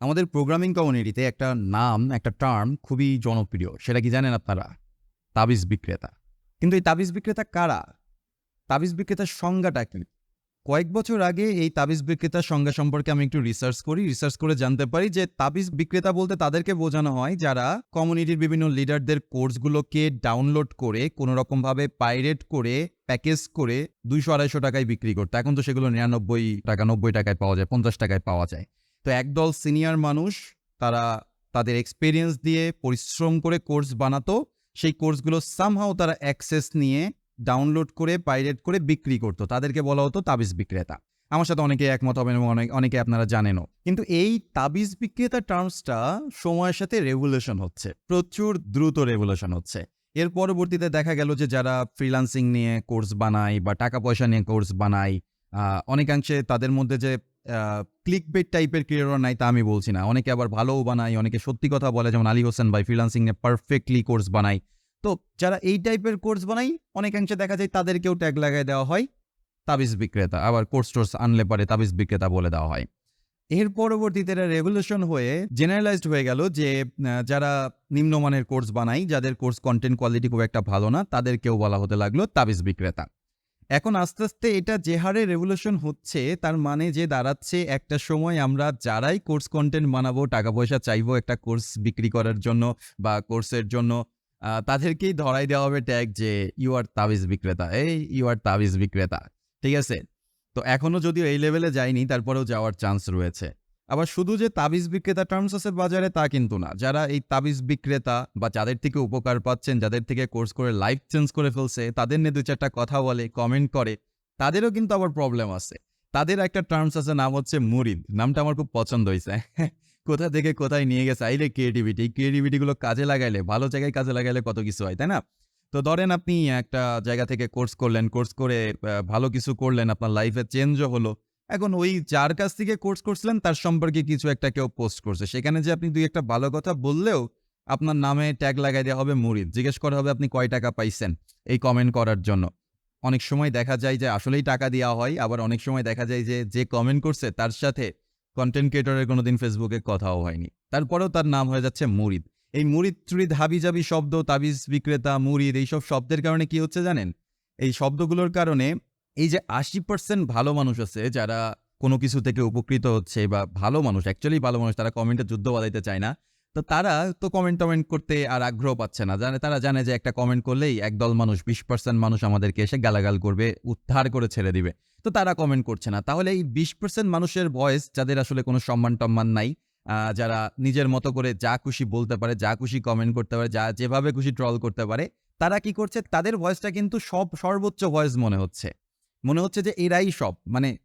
আমাদের প্রোগ্রামিং কমিউনিটিতে একটা টার্ম খুবই জনপ্রিয়। সেটা কি জানেন আপনারা? তাবিজ বিক্রেতা। কিন্তু এই তাবিজ বিক্রেতা কারা? তাবিজ বিক্রেতার সংজ্ঞাটা কি? কয়েক বছর আগে এই তাবিজ বিক্রেতার সংজ্ঞা সম্পর্কে আমি একটু রিসার্চ করি। রিসার্চ করে জানতে পারি যে তাবিজ বিক্রেতা বলতে তাদেরকে বোঝানো হয় যারা কমিউনিটির বিভিন্ন লিডারদের কোর্সগুলোকে ডাউনলোড করে কোনোরকমভাবে পাইরেট করে, প্যাকেজ করে ৳২০০-৳২৫০ বিক্রি করত। এখন তো সেগুলো ৳৯৯, ৳৯০ পাওয়া যায়, ৳৫০ পাওয়া যায়। তো একদল সিনিয়র মানুষ তারা তাদের এক্সপেরিয়েন্স দিয়ে পরিশ্রম করে কোর্স বানাতো। সেই কোর্সগুলো সামহাউ তারা অ্যাক্সেস নিয়ে ডাউনলোড করে পাইরেট করে বিক্রি করত। তাদেরকে বলা হতো তাবিজ বিক্রেতা। আমার সাথে অনেকে একমত হবেন এবং অনেকে আপনারা জানেনও। কিন্তু এই তাবিজ বিক্রেতা টার্মসটা সময়ের সাথে রেভুলেশন হচ্ছে। প্রচুর দ্রুত রেভুলেশন হচ্ছে। এর পরবর্তীতে দেখা গেল যে যারা ফ্রিল্যান্সিং নিয়ে কোর্স বানায় বা টাকা পয়সা নিয়ে কোর্স বানায়, অনেকাংশে তাদের মধ্যে যে ক্লিকবেট টাইপের ক্রিয়েটর নাই তা আমি বলছি না। অনেকে আবার ভালোও বানায়, অনেকে সত্যি কথা বলে, যেমন আলী হোসেন ভাই ফ্রিল্যান্সিং নিয়ে পারফেক্টলি কোর্স বানায়। তো যারা এই টাইপের কোর্স বানায় অনেকাংশে দেখা যায় তাদেরকেও ট্যাগ লাগায় দেওয়া হয় তাবিজ বিক্রেতা। আবার কোর্স আনলে পরে তাবিজ বিক্রেতা বলে দেওয়া হয়। এর পরবর্তীতে এটা রেভলিউশন হয়ে জেনারেলাইজড হয়ে গেল যে যারা নিম্নমানের কোর্স বানায়, যাদের কোর্স কন্টেন্ট কোয়ালিটি খুব একটা ভালো না, তাদেরকেও বলা হতে লাগলো তাবিজ বিক্রেতা। এখন আস্তে আস্তে এটা যে হারে রেভলিউশন হচ্ছে তার মানে যে দাঁড়াচ্ছে একটা সময় আমরা যারাই কোর্স কন্টেন্ট বানাবো, টাকা পয়সা চাইবো একটা কোর্স বিক্রি করার জন্য বা কোর্সের জন্য, তাদেরকেই ধরাই দেওয়া হবে ট্যাগ যে ইউ আর তাবিজ বিক্রেতা, ইউ আর তাবিজ বিক্রেতা। ঠিক আছে? তো এখনো যদিও এই লেভেলে যায়নি, তারপরেও যাওয়ার চান্স রয়েছে। আবার শুধু যে তাবিজ বিক্রেতা টার্মস আছে বাজারে তা কিন্তু না। যারা এই তাবিজ বিক্রেতা বা যাদের থেকে উপকার পাচ্ছেন, যাদের থেকে কোর্স করে লাইফ চেঞ্জ করে ফেলছে, তাদের নিয়ে ২-৪ টা কথা বলে, কমেন্ট করে, তাদেরও কিন্তু আবার প্রবলেম আছে। তাদের একটা টার্মস আছে, নাম হচ্ছে মুরিদ। নামটা আমার খুব পছন্দ হইছে। কোথা থেকে কোথায় নিয়ে গেছে, আইরে ক্রিয়েটিভিটি। এই ক্রিয়েটিভিটি গুলো কাজে লাগাইলে, ভালো জায়গায় কাজে লাগাইলে কত কিছু হয়, তাই না? তো ধরেন আপনি একটা জায়গা থেকে কোর্স করলেন, কোর্স করে ভালো কিছু করলেন, আপনার লাইফে চেঞ্জও হলো। এখন ওই যার কাছ থেকে কোর্স করছিলেন তার সম্পর্কে কিছু একটা কেউ পোস্ট করছে। সেখানে যে আপনি ২-১ টা ভালো কথা বললেও আপনার নামে ট্যাগ লাগায় দেওয়া হবে মুরিদ। জিজ্ঞেস করা হবে আপনি কয় টাকা পাইছেন এই কমেন্ট করার জন্য। অনেক সময় দেখা যায় যে আসলেই টাকা দেওয়া হয়। আবার অনেক সময় দেখা যায় যে কমেন্ট করছে তার সাথে কনটেন্ট ক্রিয়েটর এর কোনোদিন ফেসবুকে কথাও হয়নি। তারপরেও তার নাম হয়ে যাচ্ছে মুরিদ। এই মুরিদ-টুরিদ হাবিজাবি শব্দ, তাবিজ বিক্রেতা, মুরিদ এইসব শব্দের কারণে কি হচ্ছে জানেন? এই শব্দগুলোর কারণে এই যে ৮০% ভালো মানুষ আছে যারা কোনো কিছু থেকে উপকৃত হচ্ছে বা ভালো মানুষ, অ্যাকচুয়ালি ভালো মানুষ, তারা কমেন্টে যুদ্ধ বাধাইতে চায় না। তো তারা তো কমেন্ট-টমেন্ট করতে আর আগ্রহ পাচ্ছে না। তারা জানে যে একটা কমেন্ট করলেই একদল মানুষ, ২০% মানুষ আমাদেরকে এসে গালাগাল করবে, উদ্ধার করে ছেড়ে দিবে। তো তারা কমেন্ট করছে না। তাহলে এই ২০% মানুষের ভয়েস, যাদের আসলে কোনো সম্মান-টম্মান নাই, যারা নিজের মতো করে যা খুশি বলতে পারে, যা খুশি কমেন্ট করতে পারে, যেভাবে খুশি ট্রল করতে পারে, তারা কি করছে? তাদের ভয়েসটা কিন্তু সর্বোচ্চ ভয়েস মনে হচ্ছে। মনে হচ্ছে যে এরাই সব। মানে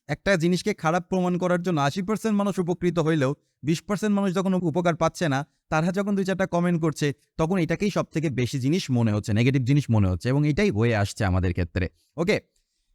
একটা জিনিসকে খারাপ প্রমাণ করার জন্য ৮০% মানুষ উপকৃত হইলেও ২০% মানুষ যখন উপকার পাচ্ছে না, তারা যখন ২-৪ টা কমেন্ট করছে, তখন এটাকেই সবথেকে বেশি জিনিস মনে হচ্ছে, নেগেটিভ জিনিস মনে হচ্ছে, এবং এটাই হয়ে আসছে আমাদের ক্ষেত্রে। ওকে?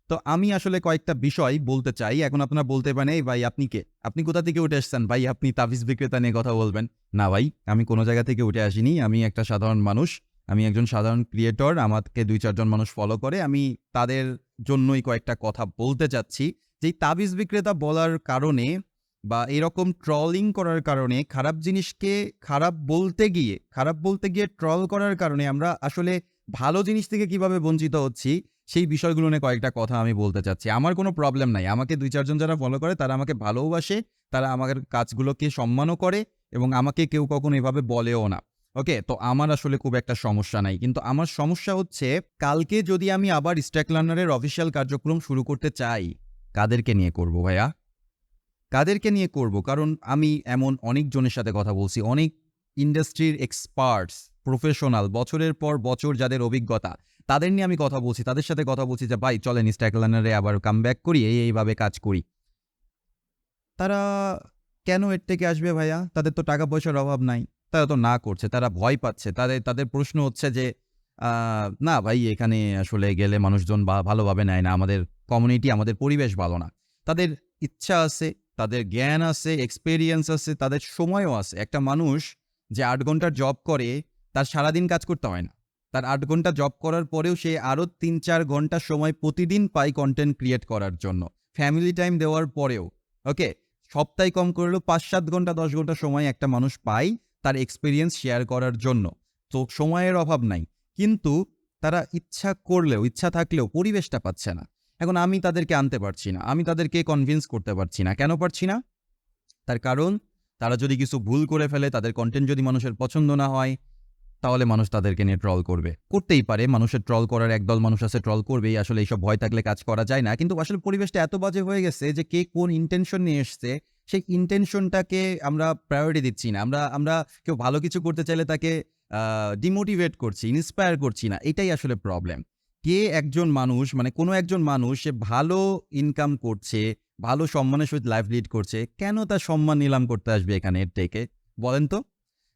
তো আমি আসলে কয়েকটা বিষয় বলতে চাই। এখন আপনারা বলতে পারেন, "এই ভাই আপনি কে? আপনি কোথা থেকে উঠে এসেছেন? ভাই আপনি তাবিজ বিক্রেতা নিয়ে কথা বলবেন।" না ভাই, আমি কোন জায়গা থেকে উঠে আসিনি। আমি একটা সাধারণ মানুষ। আমি একজন সাধারণ ক্রিয়েটর। আমাকে ২-৪ জন মানুষ ফলো করে। আমি তাদের জন্যই কয়েকটা কথা বলতে চাচ্ছি। যে এই তাবিজ বিক্রেতা বলার কারণে বা এরকম ট্রলিং করার কারণে, খারাপ বলতে গিয়ে ট্রল করার কারণে আমরা আসলে ভালো জিনিস থেকে কিভাবে বঞ্চিত হচ্ছি, সেই বিষয়গুলো নিয়ে কয়েকটা কথা আমি বলতে চাচ্ছি। আমার কোনো প্রবলেম নাই। আমাকে ২-৪ জন যারা ফলো করে তারা আমাকে ভালোও বাসে, তারা আমাদের কাজগুলোকে সম্মানও করে এবং আমাকে কেউ কখনো এভাবে বলেও না। ওকে? তো আমার আসলে খুব একটা সমস্যা নাই। কিন্তু আমার সমস্যা হচ্ছে, কালকে যদি আমি আবার স্ট্যাক লার্নারের অফিসিয়াল কার্যক্রম শুরু করতে চাই, কাদেরকে নিয়ে করব ভাইয়া? কাদেরকে নিয়ে করব? কারণ আমি এমন অনেকজনের সাথে কথা বলছি। অনেক ইন্ডাস্ট্রির এক্সপার্টস, প্রফেশনাল, বছরের পর বছর যাদের অভিজ্ঞতা, তাদের নিয়ে আমি কথা বলছি। তাদের সাথে কথা বলছি যে, "ভাই চলেন স্ট্যাক লার্নারে আবার কামব্যাক করি, এইভাবে কাজ করি।" তারা কেন এর থেকে আসবে ভাইয়া? তাদের তো টাকা পয়সার অভাব নাই। তারা তো না করছে। তারা ভয় পাচ্ছে। তাদের প্রশ্ন হচ্ছে যে, আ "না ভাই, এখানে আসলে গেলে মানুষজন ভালোভাবে নেয় না। আমাদের কমিউনিটি, আমাদের পরিবেশ ভালো না।" তাদের ইচ্ছা আছে, তাদের জ্ঞান আছে, এক্সপেরিয়েন্স আছে, তাদের সময়ও আছে। একটা মানুষ যে ৮ ঘন্টার জব করে, তার সারাদিন কাজ করতে হয় না। তার ৮ ঘন্টা জব করার পরেও সে আরো ৩-৪ ঘন্টা সময় প্রতিদিন পায় কনটেন্ট ক্রিয়েট করার জন্য। ফ্যামিলি টাইম দেওয়ার পরেও। ওকে? সপ্তাহে কম করলেও ৫-৭ ঘন্টা ১০ ঘন্টা সময় একটা মানুষ পায় তার এক্সপেরিয়েন্স শেয়ার করার জন্য। তো সময়ের অভাব নাই। কিন্তু তারা ইচ্ছা থাকলেও পরিবেশটা পাচ্ছে না। এখন আমি তাদেরকে আনতে পারছি না। আমি তাদেরকে কনভিন্স করতে পারছি না। কেন পারছি না? তার কারণ তারা যদি কিছু ভুল করে ফেলে, তাদের কনটেন্ট যদি মানুষের পছন্দ না হয়, তাহলে মানুষ তাদেরকে নিয়ে ট্রল করবে। করতেই পারে, মানুষের ট্রল করার একদল মানুষ আছে, ট্রল করবেই। আসলে এইসব ভয় থাকলে কাজ করা যায় না। কিন্তু আসলে পরিবেশটা এত বাজে হয়ে গেছে যে কে কোন ইনটেনশন নিয়ে এসছে, সেই ইনটেনশনটাকে আমরা প্রায়োরিটি দিচ্ছি না। আমরা আমরা কেউ ভালো কিছু করতে চাইলে তাকে ডিমোটিভেট করছি, ইন্সপায়ার করছি না। এটাই আসলে প্রবলেম। কে একজন মানুষ, মানে কোনো একজন মানুষ সে ভালো ইনকাম করছে, ভালো সম্মানের সহিত লাইফ লিড করছে, কেন তার সম্মান নিলাম করতে আসবে এখানে এর থেকে? বলেন তো?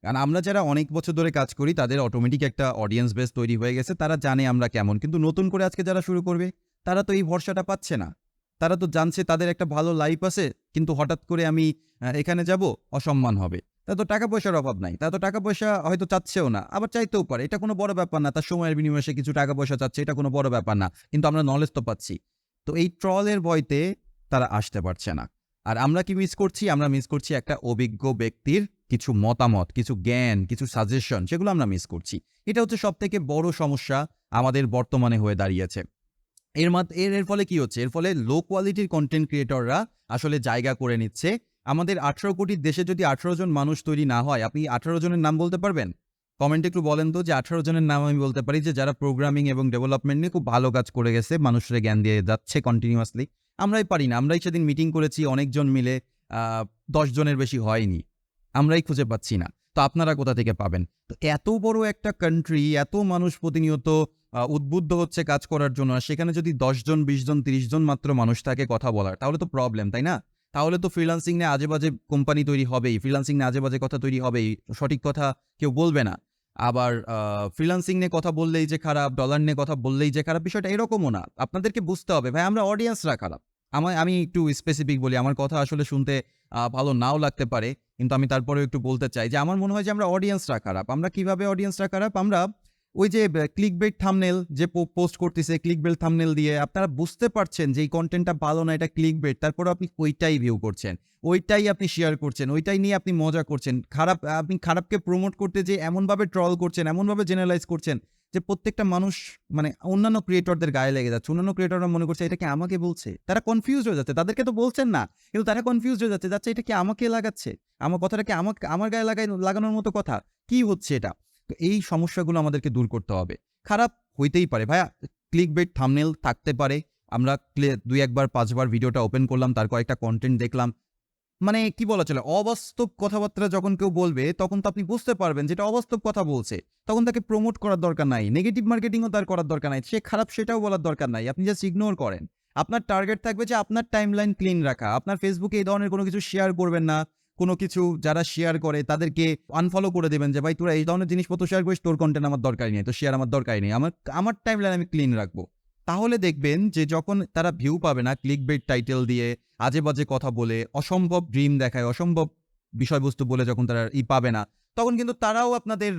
কারণ আমরা যারা অনেক বছর ধরে কাজ করি তাদের অটোমেটিক একটা অডিয়েন্স বেস তৈরি হয়ে গেছে। তারা জানে আমরা কেমন। কিন্তু নতুন করে আজকে যারা শুরু করবে, তারা তো এই ভরসাটা পাচ্ছে না। তারা তো জানছে তাদের একটা ভালো লাইফ আছে, কিন্তু হঠাৎ করে আমি এখানে যাব, অসম্মান হবে। তার তো টাকা পয়সার অভাব নাই। তারা তো টাকা পয়সা হয়তো চাচ্ছেও না। আবার চাইতেও পারে। এটা কোনো বড় ব্যাপার না। তার সময়ের বিনিময়ে সে কিছু টাকা পয়সা চাচ্ছে, এটা কোনো বড় ব্যাপার না। কিন্তু আমরা নলেজ তো পাচ্ছি। তো এই ট্রলের ভয়তে তারা আসতে পারছে না। আর আমরা কি মিস করছি? আমরা মিস করছি একটা অভিজ্ঞ ব্যক্তির কিছু মতামত, কিছু জ্ঞান, কিছু সাজেশন, সেগুলো আমরা মিস করছি। এটা হচ্ছে সবথেকে বড় সমস্যা আমাদের বর্তমানে হয়ে দাঁড়িয়েছে। এর ফলে কি হচ্ছে? এর ফলে লো কোয়ালিটির কনটেন্ট ক্রিয়েটররা আসলে জায়গা করে নিচ্ছে। আমাদের ১৮ কোটির দেশে যদি ১৮ জন মানুষ তৈরি না হয়, আপনি ১৮ জনের নাম বলতে পারবেন? কমেন্টে একটু বলেন তো যে ১৮ জনের নাম আমি বলতে পারি যে যারা প্রোগ্রামিং এবং ডেভেলপমেন্ট নিয়ে খুব ভালো কাজ করে গেছে, মানুষের জ্ঞান দিয়ে যাচ্ছে কন্টিনিউয়াসলি। আমরাই পারি না। আমরাই সেদিন মিটিং করেছি অনেকজন মিলে, আ ১০ জনের বেশি হয়নি। আমরাই খুঁজে পাচ্ছি না। তো আপনারা কোথা থেকে পাবেন? তো এত বড় একটা কান্ট্রি, এত মানুষ প্রতিনিয়ত উদ্বুদ্ধ হচ্ছে কাজ করার জন্য। আর সেখানে যদি ১০ জন, ২০ জন, ৩০ জন মাত্র মানুষ থাকে কথা বলার, তাহলে তো প্রবলেম, তাই না? তাহলে তো ফ্রিল্যান্সিং নিয়ে আজে-বাজে কোম্পানি তৈরি হবেই। ফ্রিল্যান্সিং নিয়ে আজে-বাজে কথা তৈরি হবেই। সঠিক কথা কেউ বলবে না। আবার ফ্রিল্যান্সিং নিয়ে কথা বললেই যে খারাপ, ডলার নিয়ে কথা বললেই যে খারাপ, বিষয়টা এরকমও না। আপনাদেরকে বুঝতে হবে ভাই, আমরা অডিয়েন্সরা খারাপ। আমি একটু স্পেসিফিক বলি। আমার কথা আসলে শুনতে ভালো নাও লাগতে পারে। কিন্তু আমি তারপরেও একটু বলতে চাই যে আমার মনে হয় যে আমরা অডিয়েন্সরা খারাপ। আমরা কিভাবে অডিয়েন্সরা খারাপ? আমরা ওই যে ক্লিকবেট থাম্বনেল যে পোস্ট করতেছে, ক্লিকবেট থাম্বনেল দিয়ে আপনারা বুঝতে পারছেন যে এই কনটেন্টটা ভালো না, এটা ক্লিকবেট। তারপরেও আপনি ওইটাই ভিউ করছেন। ওইটাই আপনি শেয়ার করছেন। ওইটাই নিয়ে আপনি মজা করছেন। আপনি খারাপকে প্রমোট করতে যেয়ে এমনভাবে ট্রল করছেন, এমনভাবে জেনারেলাইজ করছেন যে প্রত্যেকটা মানুষ, মানে অন্যান্য ক্রিয়েটরদের গায়ে লেগে যাচ্ছে। অন্যান্য ক্রিয়েটররা মনে করছে এটা কি আমাকে বলছে? তারা কনফিউজড হয়ে যাচ্ছে। তাদেরকে তো বলছেন না। কিন্তু তারা কনফিউজড হয়ে যাচ্ছে এটা কি আমাকে লাগাচ্ছে? আমার কথাটা কি আমার গায়ে লাগানোর মতো কথা? কি হচ্ছে এটা? তো এই সমস্যাগুলো আমাদেরকে দূর করতে হবে। খারাপ হইতেই পারে ভাইয়া, ক্লিকবেট থাম্বনেল থাকতে পারে। আমরা ২-১ বার ৫ বার ভিডিওটা ওপেন করলাম, তার কয়েকটা কনটেন্ট দেখলাম। মানে কি বলা চলে? অবাস্তব কথাবার্তা যখন কেউ বলবে, তখন তো আপনি বুঝতে পারবেন যে এটা অবাস্তব কথা বলছে। তখন তাকে প্রমোট করার দরকার নাই। নেগেটিভ মার্কেটিংও তার করার দরকার নাই। সে খারাপ সেটাও বলার দরকার নাই। আপনি জাস্ট ইগনোর করেন। আপনার টার্গেট থাকবে যে আপনার টাইমলাইন ক্লিন রাখা। আপনার ফেসবুকে এই ধরনের কোনো কিছু শেয়ার করবেন না। কোনো কিছু যারা শেয়ার করে তাদেরকে আনফলো করে দিবেন যে, "ভাই তোরা এই ধরনের জিনিসপত্র শেয়ার করিস, তোর কনটেন্ট আমার দরকারই নেই। তোর শেয়ার আমার দরকারই নেই। আমার টাইমলাইন আমি ক্লিন রাখবো।" তাহলে দেখবেন যে যখন তারা ভিউ পাবে না ক্লিকবেট টাইটেল দিয়ে, আজে-বাজে কথা বলে, অসম্ভব ড্রিম দেখায়, অসম্ভব বিষয়বস্তু বলে যখন তারা পাবে না, তখন কিন্তু তারাও আপনাদের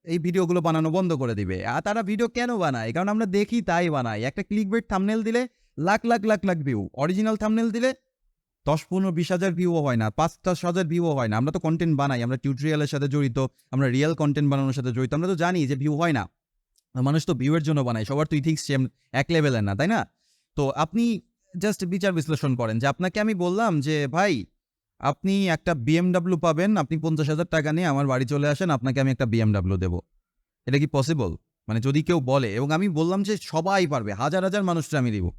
এই ভিডিওগুলো বানানো বন্ধ করে দিবে। আর তারা ভিডিও কেন বানায়? কারণ আমরা দেখি তাই বানাই। একটা ক্লিকবেট থাম্বনেল দিলে লাখ ভিউ। অরিজিনাল থাম্বনেল দিলে ১০, ১৫, ২০ হাজার ভিউও হয় না। ৫-১০ হাজার ভিউও হয় না। আমরা তো কনটেন্ট বানাই। আমরা টিউটোরিয়ালের সাথে জড়িত। আমরা রিয়াল কনটেন্ট বানানোর সাথে জড়িত। আমরা তো জানি যে ভিউ হয় না। মানুষ তো ভিউ এর জন্য বানায়। সবার তো ইথিক্স সেম এক লেভেলের না, তাই না? তো আপনি জাস্ট বিচার বিশ্লেষণ করেন যে আপনাকে আমি বললাম যে, "ভাই, আপনি একটা BMW পাবেন। আপনি ৳৫০,০০০ নিয়ে আমার বাড়ি চলে আসেন। আপনাকে আমি একটা BMW দেব।" এটা কি পসিবল? মানে যদি কেউ বলে, এবং আমি বললাম যে সবাই পারবে। হাজার মানুষরে আমি দিব।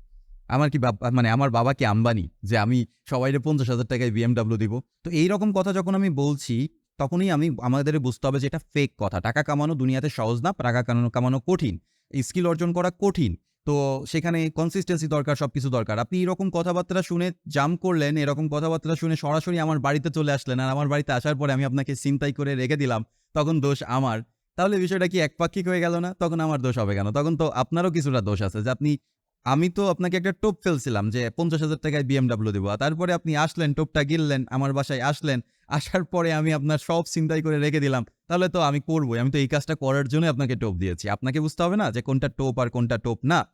আমার কি মানে আমার বাবা কি আম্বানি যে আমি সবাইরে ৳৫০,০০০ BMW দিব? তো এইরকম কথা যখন আমি বলছি, তখনই আমাদের বুঝতে হবে যে এটা ফেক কথা। টাকা কামানো দুনিয়াতে সহজ না। টাকা কামানো কঠিন। স্কিল অর্জন করা কঠিন। তো সেখানে কনসিস্টেন্সি দরকার, সবকিছু দরকার। আপনি এরকম কথাবার্তা শুনে জাম্প করলেন, এরকম কথাবার্তা শুনে সরাসরি আমার বাড়িতে চলে আসলেন। আর আমার বাড়িতে আসার পরে আমি আপনাকে ছিনতাই করে রেখে দিলাম। তখন দোষ আমার। তাহলে বিষয়টা কি একপাক্ষিক হয়ে গেল না? তখন আমার দোষ হবে কেন? তখন তো আপনারও কিছুটা দোষ আছে যে আমি তো আপনাকে একটা টোপ ফেলছিলাম যে ৳৫০,০০০ BMW দিব। আর তারপরে আপনি আসলেন, টোপটা গিললেন, আমার বাসায় আসলেন। আসার পরে আমি আপনার সব ছিনতাই করে রেখে দিলাম। তাহলে তো আমি করবই। আমি তো এই কাজটা করার জন্যই আপনাকে টোপ দিয়েছি। আপনাকে বুঝতে হবে না যে কোনটা টোপ আর কোনটা টোপ না?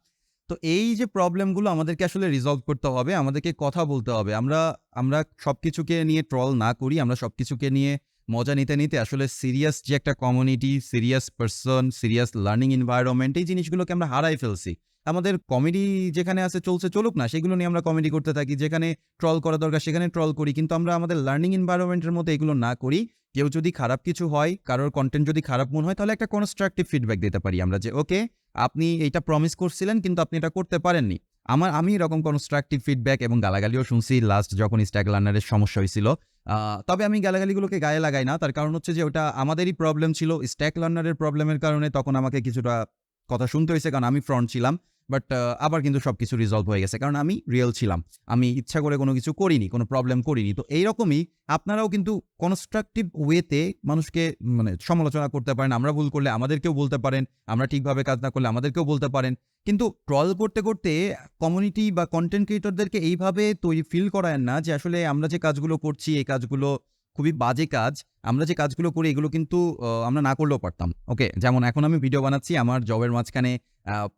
তো এই যে প্রবলেমগুলো আমাদেরকে আসলে রিজলভ করতে হবে, আমাদেরকে কথা বলতে হবে। আমরা সবকিছুকে নিয়ে ট্রল না করি, আমরা সবকিছুকে নিয়ে মজা নিতে আসলে সিরিয়াস যে একটা community, serious person, serious learning environment এই জিনিসগুলোকে আমরা হারাই ফেলছি। আমাদের কমেডি যেখানে আছে চলছে চলুক না, সেগুলো নিয়ে আমরা কমেডি করতে থাকি। যেখানে ট্রল করা দরকার সেখানে ট্রল করি। কিন্তু আমরা আমাদের লার্নিং এনভায়রনমেন্টের মধ্যে এগুলো না করি। কেউ যদি খারাপ কিছু হয়, কারোর কনটেন্ট যদি খারাপ মনে হয়, তাহলে একটা কনস্ট্রাকটিভ ফিডব্যাক দিতে পারি আমরা যে, "ওকে, আপনি এইটা প্রমিস করছিলেন কিন্তু আপনি এটা করতে পারেননি।" আমি এরকম কনস্ট্রাকটিভ ফিডব্যাক এবং গালাগালিও শুনছি লাস্ট যখন স্ট্যাক লার্নারের সমস্যা হইছিল। তবে আমি গালাগালিগুলোকে গায়ে লাগাই না। তার কারণ হচ্ছে যে ওটা আমাদেরই প্রবলেম ছিল। স্ট্যাক লার্নারের প্রবলেমের কারণে তখন আমাকে কিছুটা কথা শুনতে হইছে কারণ আমি ফ্রন্ট ছিলাম। বাট আবার কিন্তু সবকিছু রিজলভ হয়ে গেছে। কারণ আমি রিয়াল ছিলাম। আমি ইচ্ছা করে কোনো কিছু করিনি, কোনো প্রবলেম করিনি। তো এইরকমই আপনারাও কিন্তু কনস্ট্রাকটিভ ওয়েতে মানুষকে মানে সমালোচনা করতে পারেন। আমরা ভুল করলে আমাদেরকেও বলতে পারেন। আমরা ঠিকভাবে কাজ না করলে আমাদেরকেও বলতে পারেন। কিন্তু ট্রল করতে কমিউনিটি বা কনটেন্ট ক্রিয়েটরদেরকে এইভাবে ফিল করায়েন না যে আসলে আমরা যে কাজগুলো করছি এই কাজগুলো খুবই বাজে কাজ। আমরা যে কাজগুলো করি এগুলো কিন্তু আমরা না করলেও পারতাম। ওকে? যেমন এখন আমি ভিডিও বানাচ্ছি, আমার জবের মাঝখানে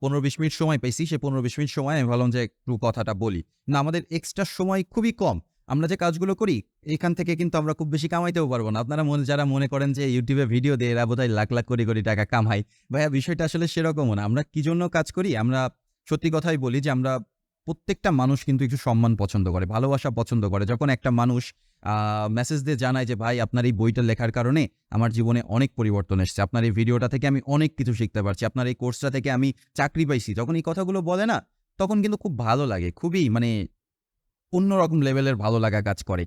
১৫-২০ মিনিট সময় পেয়েছি। সেই ১৫-২০ মিনিট সময় আমি ভাবলাম যে একটু কথাটা বলি। না, আমাদের এক্সট্রা সময় খুবই কম। আমরা যে কাজগুলো করি এখান থেকে কিন্তু আমরা খুব বেশি কামাইতেও পারব না। আপনারা যারা মনে করেন যে YouTube এ ভিডিও দিয়ে এরা বোধহয় লাখ, লাখ কোটি টাকা কামায়। ভাইয়া বিষয়টা আসলে সেরকমও না। আমরা কি জন্য কাজ করি? আমরা সত্যি কথাই বলি যে আমরা প্রত্যেকটা মানুষ কিন্তু একটু সম্মান পছন্দ করে, ভালোবাসা পছন্দ করে। যখন একটা মানুষ মেসেজ দিয়ে জানায় যে, "ভাই, আপনার এই বইটা লেখার কারণে আমার জীবনে অনেক পরিবর্তন এসছে। আপনার এই ভিডিওটা থেকে আমি অনেক কিছু শিখতে পারছি। আপনার এই কোর্সটা থেকে আমি চাকরি পাইছি।" যখন এই কথাগুলো বলে না, তখন কিন্তু খুব ভালো লাগে। খুবই মানে অন্যরকম লেভেলের ভালো লাগা কাজ করে।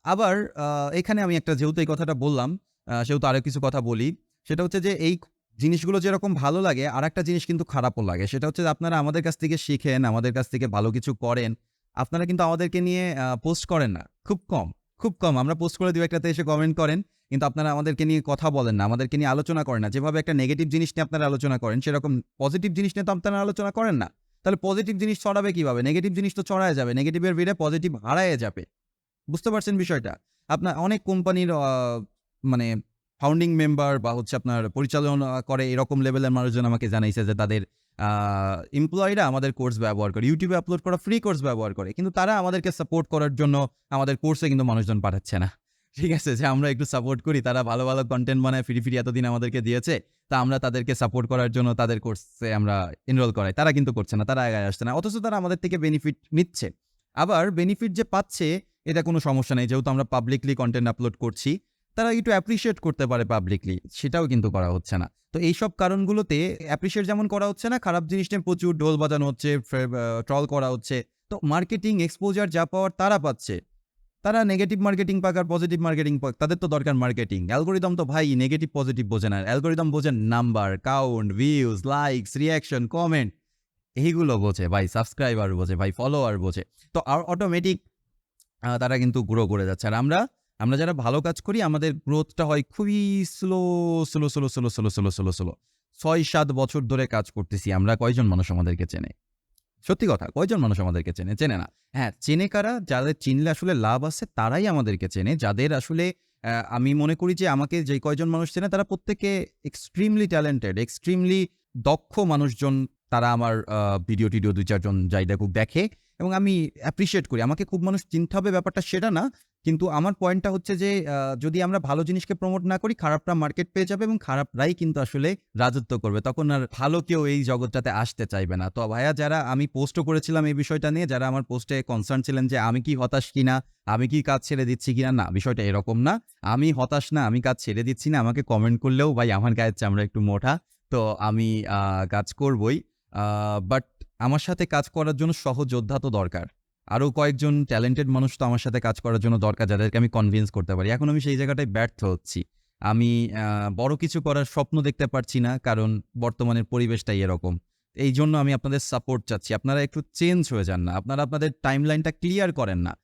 আবার এখানে আমি একটা যেহেতু এই কথাটা বললাম, সেহেতু আরো কিছু কথা বলি। সেটা হচ্ছে যে এই জিনিসগুলো যেরকম ভালো লাগে, আরেকটা জিনিস কিন্তু খারাপও লাগে। সেটা হচ্ছে যে আপনারা আমাদের কাছ থেকে শিখেন, আমাদের কাছ থেকে ভালো কিছু করেন। আপনারা কিন্তু আমাদেরকে নিয়ে পোস্ট করেন না। খুব কম, খুব কম। আমরা পোস্ট করে ২-১ টাতে এসে কমেন্ট করেন। কিন্তু আপনারা আমাদেরকে নিয়ে কথা বলেন না, আমাদেরকে নিয়ে আলোচনা করেন না। যেভাবে একটা নেগেটিভ জিনিস নিয়ে আপনারা আলোচনা করেন, সেরকম পজিটিভ জিনিস নিয়ে তো আপনারা আলোচনা করেন না। তাহলে পজিটিভ জিনিস ছড়াবে কিভাবে? নেগেটিভ জিনিস তো ছড়ায় যাবে। নেগেটিভের ভিড়ে পজিটিভ হারায়ে যাবে। বুঝতে পারছেন বিষয়টা? আপনার অনেক কোম্পানির মানে ফাউন্ডিং মেম্বার বা হচ্ছে আপনার পরিচালনা করে এরকম লেভেলের মানুষজন আমাকে জানাইছে যে তাদের আ এমপ্লয়িরা আমাদের কোর্স ব্যবহার করে। YouTube এ আপলোড করা ফ্রি কোর্স ব্যবহার করে। কিন্তু তারা আমাদেরকে সাপোর্ট করার জন্য আমাদের কোর্সে কিন্তু মানুষজন পাঠাচ্ছে না। ঠিক আছে? যে আমরা একটু সাপোর্ট করি। তারা ভালো কনটেন্ট বানায় ফ্রি এতদিন আমাদেরকে দিয়েছে। তা আমরা তাদেরকে সাপোর্ট করার জন্য তাদের কোর্সে আমরা এনরোল করাই। তারা কিন্তু করছে না। তারা আগায় আসছে না। অথচ তারা আমাদের থেকে বেনিফিট নিচ্ছে। আবার বেনিফিট যে পাচ্ছে এটা কোনো সমস্যা নেই। যেহেতু আমরা পাবলিকলি কনটেন্ট আপলোড করছি, তারা একটু অ্যাপ্রিশিয়েট করতে পারে পাবলিকলি। সেটাও কিন্তু করা হচ্ছে না। তো এইসব কারণগুলোতে অ্যাপ্রিশিয়েট যেমন করা হচ্ছে না, খারাপ জিনিস নিয়ে প্রচুর ঢোল বাজানো হচ্ছে, ট্রল করা হচ্ছে। তো মার্কেটিং এক্সপোজার যা পাওয়ার তারা পাচ্ছে। তারা নেগেটিভ মার্কেটিং পাক আর পজিটিভ মার্কেটিং পাক। তাদের তো দরকার মার্কেটিং। অ্যালগরিদম তো ভাই নেগেটিভ পজিটিভ বোঝে না। অ্যালগরিদম বোঝে number, count, views, likes, reaction, comment এইগুলো বোঝে ভাই। সাবস্ক্রাইবার বোঝে ভাই, ফলোয়ার বোঝে। তো অটোমেটিক তারা কিন্তু গ্রো করে যাচ্ছে। আর আমরা যারা ভালো কাজ করি আমাদের গ্রোথটা হয় খুবই স্লো, স্লো। ৬-৭ বছর ধরে কাজ করতেছি আমরা। কয়জন মানুষ আমাদেরকে চেনে? সত্যি কথা, কয়জন মানুষ আমাদেরকে চেনে? চেনে না। হ্যাঁ, চেনে কারা? যাদের চিনলে আসলে লাভ আছে তারাই আমাদেরকে চেনে। যাদের আসলে আমি মনে করি যে আমাকে যে কয়জন মানুষ চেনে তারা প্রত্যেকে এক্সট্রিমলি ট্যালেন্টেড, এক্সট্রিমলি দক্ষ মানুষজন। তারা আমার ভিডিও-টিডিও ২-৪ জন যাই দেখুক দেখে এবং আমি অ্যাপ্রিশিয়েট করি। আমাকে খুব মানুষ চিনতে হবে ব্যাপারটা সেটা না। কিন্তু আমার পয়েন্টটা হচ্ছে যে যদি আমরা ভালো জিনিসকে প্রমোট না করি খারাপরা মার্কেট পেয়ে যাবে এবং খারাপরাই কিন্তু আসলে রাজত্ব করবে। তখন আর ভালো কেউ এই জগৎটাতে আসতে চাইবে না। তো ভাইয়া যারা আমি পোস্টও করেছিলাম এই বিষয়টা নিয়ে, যারা আমার পোস্টে কনসার্ন ছিলেন যে আমি কি হতাশ কিনা, আমি কি কাজ ছেড়ে দিচ্ছি কিনা? না, বিষয়টা এরকম না। আমি হতাশ না, আমি কাজ ছেড়ে দিচ্ছি না। আমাকে কমেন্ট করলেও ভাই আমার গায়ের চামড়া একটু মোটা। তো আমি কাজ করবই। আ বাট আমার সাথে কাজ করার জন্য সহযোদ্ধা তো দরকার। আরো কয়েকজন ট্যালেন্টেড মানুষ তো আমার সাথে কাজ করার জন্য দরকার, যাদেরকে আমি কনভিন্স করতে পারি। এখন আমি সেই জায়গাটায় ব্যর্থ হচ্ছি। আমি বড় কিছু করার স্বপ্ন দেখতে পারছি না, কারণ বর্তমানের পরিবেশটাই এরকম। এইজন্য আমি আপনাদের সাপোর্ট চাচ্ছি। আপনারা একটু চেঞ্জ হয়ে যান না। আপনারা আপনাদের টাইমলাইনটা ক্লিয়ার করেন না।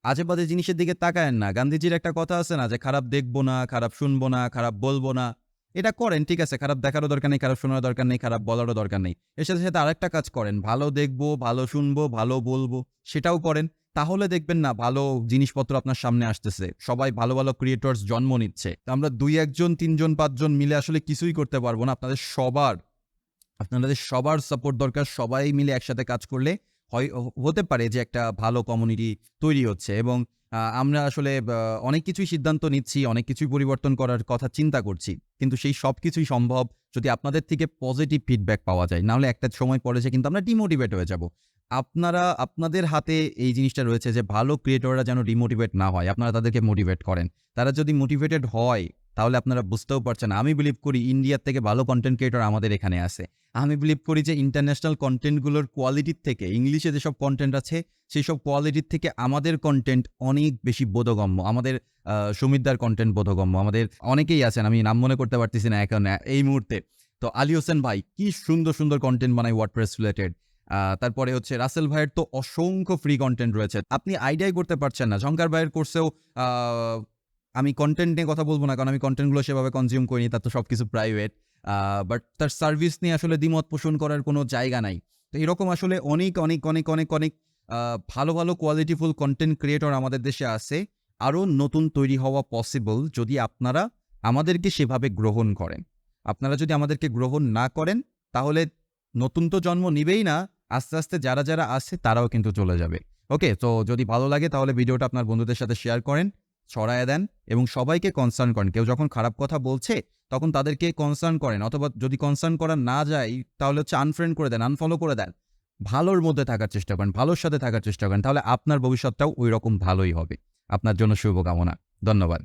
আজে-বাজে জিনিসের দিকে তাকায়েন না। গান্ধীজির একটা কথা আছে না যে, "খারাপ দেখব না, খারাপ শুনবো না, খারাপ বলব না।" এটা করেন, ঠিক আছে। খারাপ দেখারও দরকার নেই, খারাপ শোনারও দরকার নেই, খারাপ বলারও দরকার নেই। এর সাথে আরেকটা কাজ করেন। ভালো দেখবো, ভালো শুনবো, ভালো বলবো, সেটাও করেন। তাহলে দেখবেন না ভালো জিনিসপত্র আপনার সামনে আসতেছে। সবাই ভালো ক্রিয়েটরস জন্ম নিচ্ছে। তো আমরা ২-১ জন, ৩ জন, ৫ জন মিলে আসলে কিছুই করতে পারবো না। আপনাদের সবার আপনাদের সবার সাপোর্ট দরকার। সবাই মিলে একসাথে কাজ করলে হতে পারে যে একটা ভালো কমিউনিটি তৈরি হচ্ছে এবং আমরা আসলে অনেক কিছুই সিদ্ধান্ত নিচ্ছি, অনেক কিছুই পরিবর্তন করার কথা চিন্তা করছি। কিন্তু সেই সবকিছুই সম্ভব যদি আপনাদের থেকে পজিটিভ ফিডব্যাক পাওয়া যায়। নাহলে একটা সময় পরে যে কিন্তু আমরা ডিমোটিভেট হয়ে যাব। আপনাদের হাতে এই জিনিসটা রয়েছে যে ভালো ক্রিয়েটররা যেন ডিমোটিভেট না হয়। আপনারা তাদেরকে মোটিভেট করেন। তারা যদি মোটিভেটেড হয় তাহলে আপনারা বুঝতেও পারছেন। আমি বিলিভ করি ইন্ডিয়ার থেকে ভালো কনটেন্ট ক্রিয়েটর আমাদের এখানে আছে। আমি বিলিভ করি যে ইন্টারন্যাশনাল কনটেন্টগুলোর কোয়ালিটির থেকে ইংলিশে যেসব কনটেন্ট আছে, সেসব কোয়ালিটির থেকে আমাদের কনটেন্ট অনেক বেশি বোধগম্য। আমাদের সুমিতদার কনটেন্ট বোধগম্য। আমাদের অনেকেই আছেন, আমি নাম মনে করতে পারতেছি না এখন এই মুহূর্তে। তো আলী হোসেন ভাই কি সুন্দর, সুন্দর কনটেন্ট বানায় ওয়ার্ডপ্রেস রিলেটেড। তারপরে হচ্ছে রাসেল ভাইয়ের তো অসংখ্য ফ্রি কনটেন্ট রয়েছে। আপনি আইডিয়াই করতে পারছেন না। ঝংকার ভাইয়ের কোর্সেও আ আমি কনটেন্ট নিয়ে কথা বলব না, কারণ আমি কনটেন্টগুলো সেভাবে কনজিউম করিনি। তার তো সবকিছু প্রাইভেট। বাট তার সার্ভিস নিয়ে আসলে দ্বিমত পোষণ করার কোনো জায়গা নাই। তো এরকম আসলে অনেক আ ভালো, ভালো কোয়ালিটিফুল কনটেন্ট ক্রিয়েটর আমাদের দেশে আছে। আরো নতুন তৈরি হওয়া পসিবল যদি আপনারা আমাদেরকে সেভাবে গ্রহণ করেন। আপনারা যদি আমাদেরকে গ্রহণ না করেন তাহলে নতুন তো জন্ম নিবেই না, আস্তে, আস্তে যারা আছে তারাও কিন্তু চলে যাবে। ওকে? তো যদি ভালো লাগে তাহলে ভিডিওটা আপনার বন্ধুদের সাথে শেয়ার করেন, ছড়ায়া দেন এবং সবাইকে কনসার্ন করেন। কেউ যখন খারাপ কথা বলছে তখন তাদেরকে কনসার্ন করেন, অথবা যদি কনসার্ন করা না যায় তাহলে হচ্ছে আনফ্রেন্ড করে দেন, আনফলো করে দেন। ভালোর মধ্যে থাকার চেষ্টা করেন, ভালোর সাথে থাকার চেষ্টা করেন। তাহলে আপনার ভবিষ্যৎটাও ঐরকম ভালোই হবে। আপনার জন্য শুভকামনা। ধন্যবাদ।